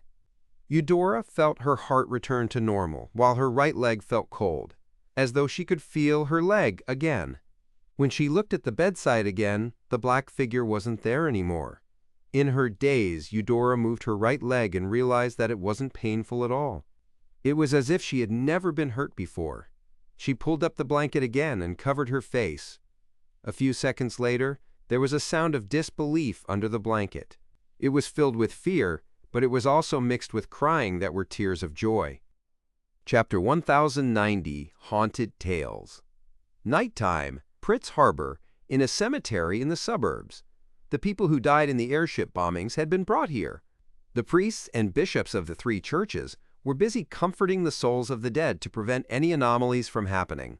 Eudora felt her heart return to normal, while her right leg felt cold, as though she could feel her leg again. When she looked at the bedside again, the black figure wasn't there anymore. In her daze, Eudora moved her right leg and realized that it wasn't painful at all. It was as if she had never been hurt before. She pulled up the blanket again and covered her face. A few seconds later, there was a sound of disbelief under the blanket. It was filled with fear, but it was also mixed with crying that were tears of joy. Chapter 1090, Haunted Tales. Nighttime, Pritz Harbor, in a cemetery in the suburbs. the people who died in the airship bombings had been brought here. The priests and bishops of the three churches were busy comforting the souls of the dead to prevent any anomalies from happening.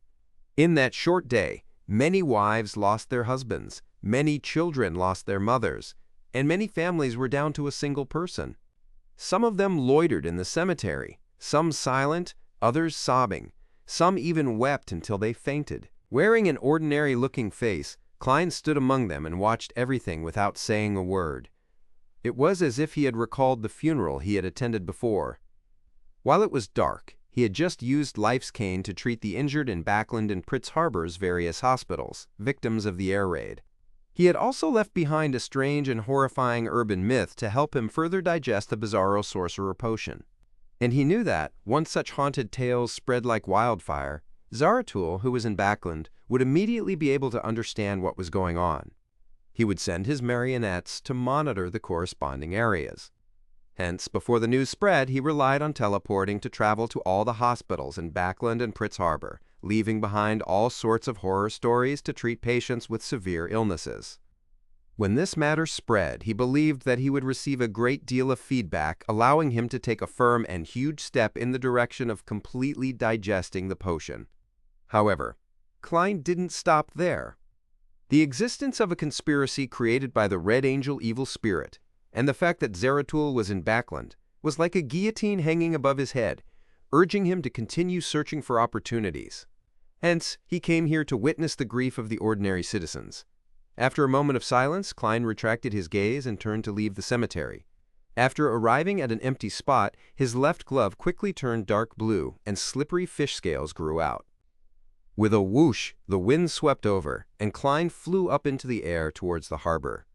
In that short day, many wives lost their husbands, many children lost their mothers, and many families were down to a single person. Some of them loitered in the cemetery, some silent, others sobbing. Some even wept until they fainted. Wearing an ordinary-looking face, Klein stood among them and watched everything without saying a word. It was as if he had recalled the funeral he had attended before. While it was dark, he had just used life's cane to treat the injured in Backland and Pritz Harbor's various hospitals, victims of the air raid. He had also left behind a strange and horrifying urban myth to help him further digest the bizarro sorcerer potion. And he knew that, once such haunted tales spread like wildfire, Zaratul, who was in Backland, would immediately be able to understand what was going on. He would send his marionettes to monitor the corresponding areas. Hence, before the news spread, he relied on teleporting to travel to all the hospitals in Backland and Pritz Harbor, leaving behind all sorts of horror stories to treat patients with severe illnesses. When this matter spread, he believed that he would receive a great deal of feedback, allowing him to take a firm and huge step in the direction of completely digesting the potion. However, Klein didn't stop there. The existence of a conspiracy created by the Red Angel evil spirit, and the fact that Zaratul was in Backland, was like a guillotine hanging above his head, urging him to continue searching for opportunities. Hence, he came here to witness the grief of the ordinary citizens. After a moment of silence, Klein retracted his gaze and turned to leave the cemetery. After arriving at an empty spot, his left glove quickly turned dark blue and slippery fish scales grew out. With a whoosh, the wind swept over, and Klein flew up into the air towards the harbor.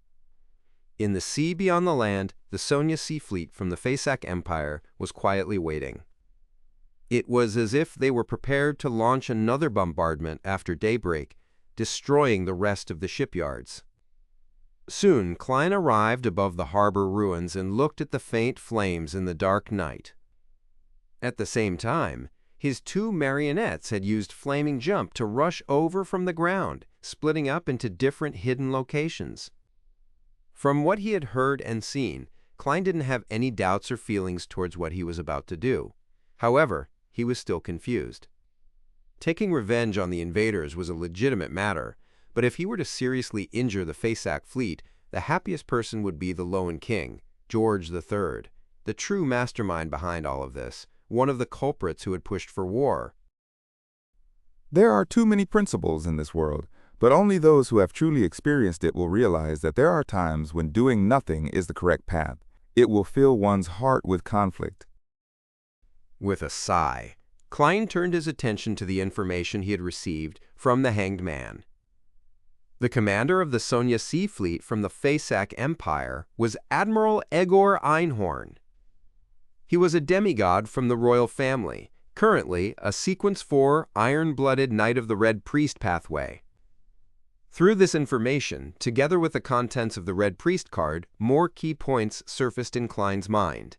In the sea beyond the land, the Sonia Sea Fleet from the Fasak Empire was quietly waiting. It was as if they were prepared to launch another bombardment after daybreak, destroying the rest of the shipyards. Soon, Klein arrived above the harbor ruins and looked at the faint flames in the dark night. At the same time, his two marionettes had used Flaming Jump to rush over from the ground, splitting up into different hidden locations. From what he had heard and seen, Klein didn't have any doubts or feelings towards what he was about to do. However, he was still confused. Taking revenge on the invaders was a legitimate matter, but if he were to seriously injure the Fasak fleet, the happiest person would be the Loan King, George III, the true mastermind behind all of this, one of the culprits who had pushed for war. There are too many principles in this world, but only those who have truly experienced it will realize that there are times when doing nothing is the correct path. It will fill one's heart with conflict. With a sigh, Klein turned his attention to the information he had received from the Hanged Man. The commander of the Sonia Sea Fleet from the Fasak Empire was Admiral Egor Einhorn. He was a demigod from the royal family, currently a Sequence 4 Iron-Blooded Knight of the Red Priest pathway. Through this information, together with the contents of the Red Priest card, more key points surfaced in Klein's mind.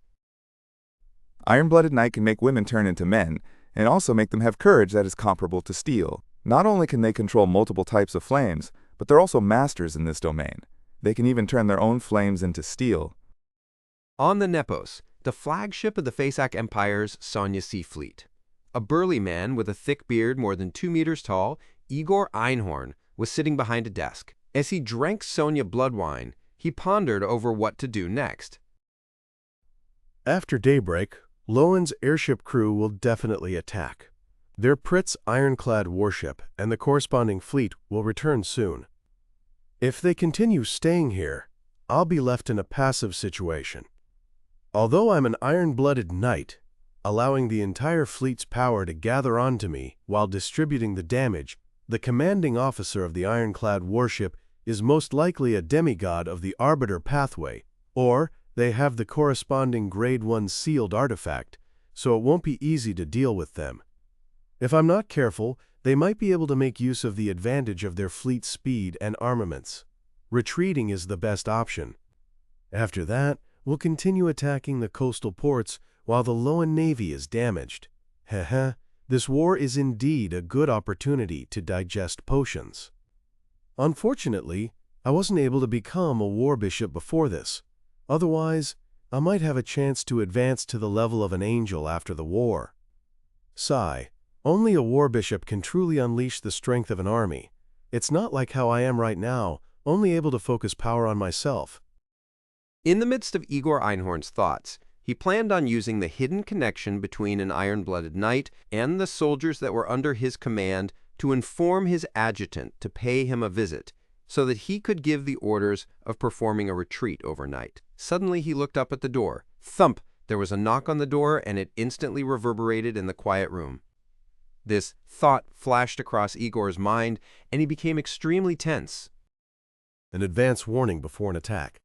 Iron-Blooded Knight can make women turn into men, and also make them have courage that is comparable to steel. Not only can they control multiple types of flames, but they're also masters in this domain. They can even turn their own flames into steel. On the Nepos, the flagship of the Fasak Empire's Sonia Sea Fleet, a burly man with a thick beard more than 2 meters tall, Igor Einhorn, was sitting behind a desk. As he drank Sonia blood wine, he pondered over what to do next. After daybreak, Lowen's airship crew will definitely attack. Their Pritz ironclad warship and the corresponding fleet will return soon. If they continue staying here, I'll be left in a passive situation. Although I'm an iron-blooded knight, allowing the entire fleet's power to gather onto me while distributing the damage, the commanding officer of the ironclad warship is most likely a demigod of the Arbiter pathway, or they have the corresponding Grade 1 sealed artifact, so it won't be easy to deal with them. If I'm not careful, they might be able to make use of the advantage of their fleet speed and armaments. Retreating is the best option. After that, we'll continue attacking the coastal ports while the Loan Navy is damaged. Heh. This war is indeed a good opportunity to digest potions. Unfortunately, I wasn't able to become a war bishop before this. Otherwise, I might have a chance to advance to the level of an angel after the war. Sigh. Only a war bishop can truly unleash the strength of an army. It's not like how I am right now, only able to focus power on myself. In the midst of Igor Einhorn's thoughts, he planned on using the hidden connection between an iron-blooded knight and the soldiers that were under his command to inform his adjutant to pay him a visit, so that he could give the orders of performing a retreat overnight. Suddenly he looked up at the door. Thump! There was a knock on the door, and it instantly reverberated in the quiet room. This thought flashed across Igor's mind, and he became extremely tense. An advance warning before an attack.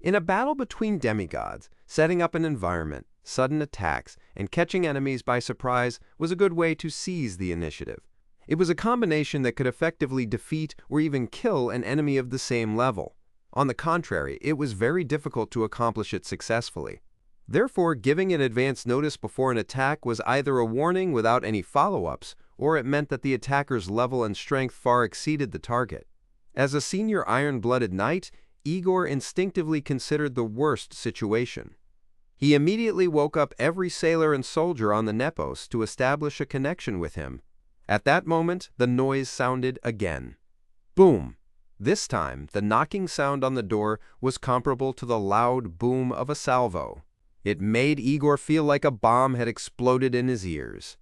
In a battle between demigods, setting up an environment, sudden attacks, and catching enemies by surprise was a good way to seize the initiative. It was a combination that could effectively defeat or even kill an enemy of the same level. On the contrary, it was very difficult to accomplish it successfully. Therefore, giving an advance notice before an attack was either a warning without any follow-ups, or it meant that the attacker's level and strength far exceeded the target. As a senior iron-blooded knight, Igor instinctively considered the worst situation. He immediately woke up every sailor and soldier on the Nepos to establish a connection with him. At that moment, the noise sounded again. Boom! This time, the knocking sound on the door was comparable to the loud boom of a salvo. It made Igor feel like a bomb had exploded in his ears.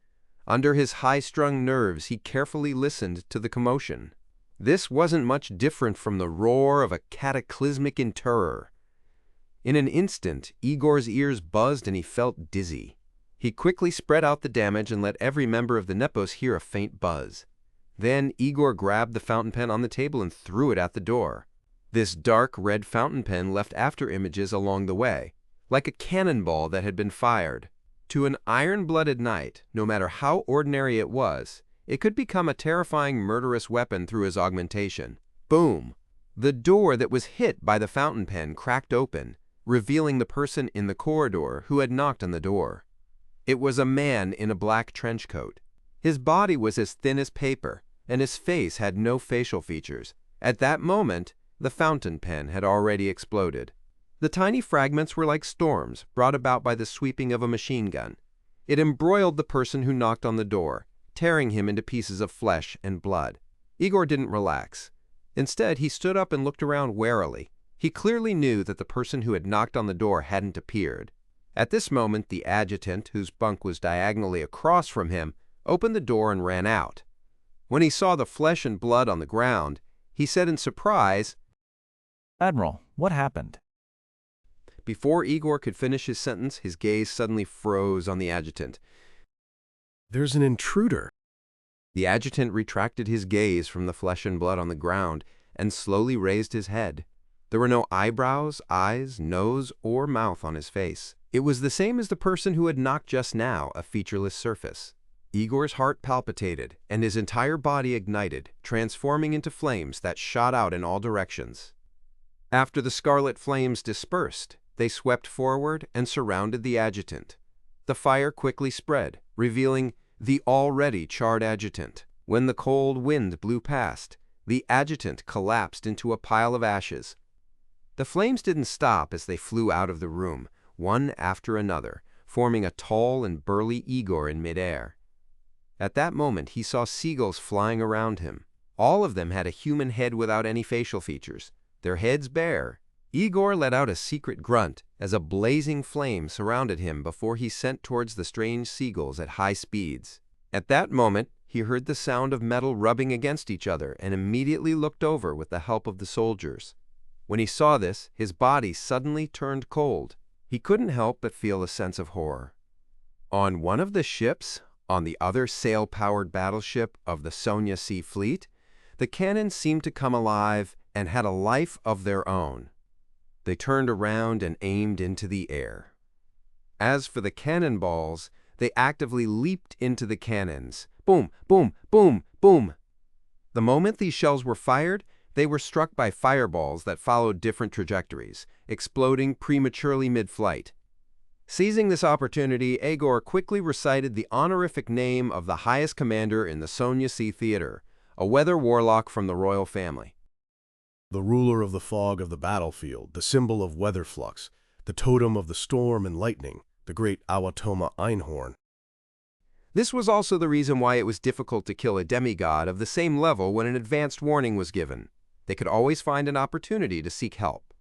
Under his high-strung nerves, he carefully listened to the commotion. This wasn't much different from the roar of a cataclysmic interror. In an instant, Igor's ears buzzed and he felt dizzy. He quickly spread out the damage and let every member of the Nepos hear a faint buzz. Then Igor grabbed the fountain pen on the table and threw it at the door. This dark red fountain pen left after images along the way, like a cannonball that had been fired. To an iron-blooded knight, no matter how ordinary it was, it could become a terrifying murderous weapon through his augmentation. Boom! The door that was hit by the fountain pen cracked open, revealing the person in the corridor who had knocked on the door. It was a man in a black trench coat. His body was as thin as paper, and his face had no facial features. At that moment, the fountain pen had already exploded. The tiny fragments were like storms brought about by the sweeping of a machine gun. It embroiled the person who knocked on the door, tearing him into pieces of flesh and blood. Igor didn't relax. Instead, he stood up and looked around warily. He clearly knew that the person who had knocked on the door hadn't appeared. At this moment, the adjutant, whose bunk was diagonally across from him, opened the door and ran out. When he saw the flesh and blood on the ground, he said in surprise, "Admiral, what happened?" Before Igor could finish his sentence, his gaze suddenly froze on the adjutant. There's an intruder. The adjutant retracted his gaze from the flesh and blood on the ground and slowly raised his head. There were no eyebrows, eyes, nose, or mouth on his face. It was the same as the person who had knocked just now, a featureless surface. Igor's heart palpitated, and his entire body ignited, transforming into flames that shot out in all directions. After the scarlet flames dispersed, they swept forward and surrounded the adjutant. The fire quickly spread, revealing the already charred adjutant. When the cold wind blew past, the adjutant collapsed into a pile of ashes. The flames didn't stop as they flew out of the room, one after another, forming a tall and burly Igor in midair. At that moment, he saw seagulls flying around him. All of them had a human head without any facial features, their heads bare. Igor let out a secret grunt as a blazing flame surrounded him before he sent towards the strange seagulls at high speeds. At that moment, he heard the sound of metal rubbing against each other and immediately looked over with the help of the soldiers. When he saw this, his body suddenly turned cold. He couldn't help but feel a sense of horror. On one of the ships, on the other sail-powered battleship of the Sonia Sea Fleet, the cannons seemed to come alive and had a life of their own. They turned around and aimed into the air. As for the cannonballs, they actively leaped into the cannons. Boom, boom, boom, boom. The moment these shells were fired, they were struck by fireballs that followed different trajectories, exploding prematurely mid-flight. Seizing this opportunity, Igor quickly recited the honorific name of the highest commander in the Sonia Sea Theater, a weather warlock from the royal family. the ruler of the fog of the battlefield, the symbol of weather flux, the totem of the storm and lightning, the great Awatoma Einhorn. This was also the reason why it was difficult to kill a demigod of the same level when an advanced warning was given. They could always find an opportunity to seek help.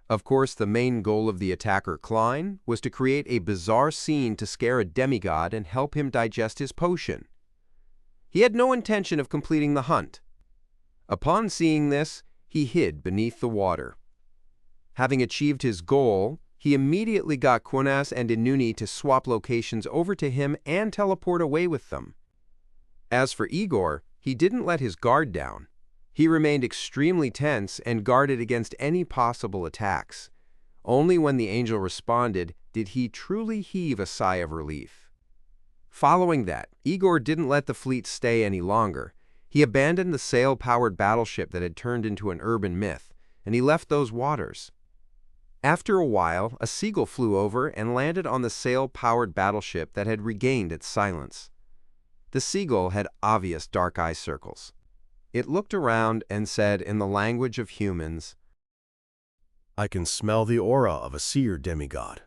Of course, the main goal of the attacker Klein was to create a bizarre scene to scare a demigod and help him digest his potion. He had no intention of completing the hunt. Upon seeing this, he hid beneath the water. Having achieved his goal, he immediately got Qunas and Inuni to swap locations over to him and teleport away with them. As for Igor, he didn't let his guard down. He remained extremely tense and guarded against any possible attacks. Only when the angel responded did he truly heave a sigh of relief. Following that, Igor didn't let the fleet stay any longer. He abandoned the sail-powered battleship that had turned into an urban myth, and he left those waters. After a while, a seagull flew over and landed on the sail-powered battleship that had regained its silence. The seagull had obvious dark eye circles. It looked around and said in the language of humans, I can smell the aura of a seer demigod.